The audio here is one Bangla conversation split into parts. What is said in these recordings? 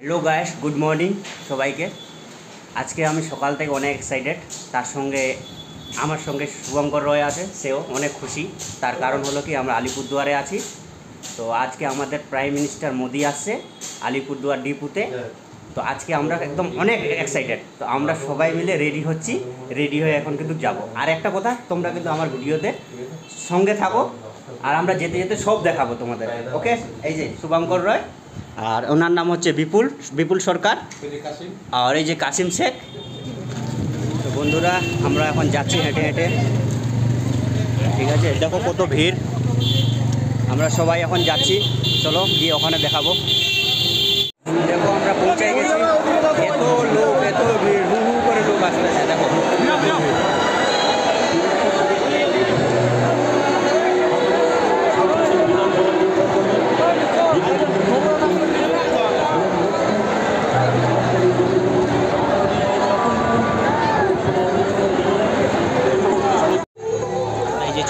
হ্যালো গাইস, গুড মর্নিং সবাইকে। আজকে আমি সকাল থেকে অনেক এক্সাইটেড। তার সঙ্গে আমার সঙ্গে শুভঙ্কর রয় আছে, সেও অনেক খুশি। তার কারণ হলো কি, আমরা আলিপুরদুয়ারে আছি। তো আজকে আমাদের প্রাইম মিনিস্টার মোদি আসছে আলিপুরদুয়ার ডিপুতে। তো আজকে আমরা একদম অনেক এক্সাইটেড। তো আমরা সবাই মিলে রেডি হচ্ছি, রেডি হয়ে এখন কিন্তু যাব। আর একটা কথা, তোমরা কিন্তু আমার ভিডিওতে সঙ্গে থাকো, আর আমরা যেতে যেতে সব দেখাবো তোমাদের। ওকে, এই যে শুভঙ্কর রয়, আর ওনার নাম হচ্ছে বিপুল সরকার, আর এই যে কাসিম শেখ। তো বন্ধুরা, আমরা এখন যাচ্ছি হেঁটে হেঁটে। ঠিক আছে, দেখো কত ভিড়। আমরা সবাই এখন যাচ্ছি, চলো গিয়ে ওখানে দেখাবো। দেখো আমরা পৌঁছে গেছি। এত লোক, এত ভিড়, হু হু করে লোক আসতেছে। দেখো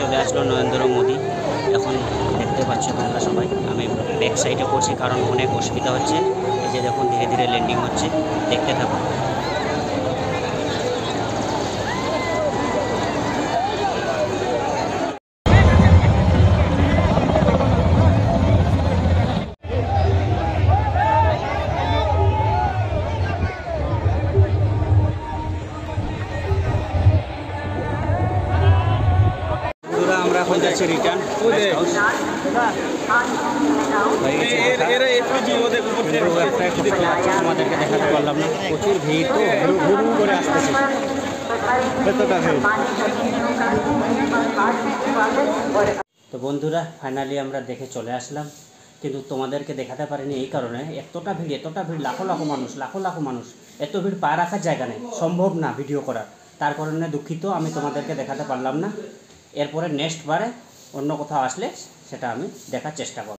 চলে আসলো নরেন্দ্র মোদি। এখন দেখতে পাচ্ছ তোমরা সবাই। আমি ব্যাক সাইডে করছি কারণ অনেক অসুবিধা হচ্ছে। এই যে দেখুন, ধীরে ধীরে ল্যান্ডিং হচ্ছে, দেখতে থাকো। আমরা এখন যাচ্ছি রিটার্ন হাউস। আমাদেরকে দেখাতে পারলাম না, প্রচুর ভিড়, তো ঘুরু করে আসতেছে। তো বন্ধুরা, ফাইনালি আমরা দেখে চলে আসলাম, কিন্তু তোমাদেরকে দেখাতে পারিনি এই কারণে, এতটা ভিড়, লাখো লাখো মানুষ, এত ভিড় পা রাখার জায়গা নেই, সম্ভব না ভিডিও করার। তার কারণে দুঃখিত, আমি তোমাদেরকে দেখাতে পারলাম না। এরপরে নেক্সট বারে অন্য কোথাও আসলে সেটা আমি দেখার চেষ্টা করব।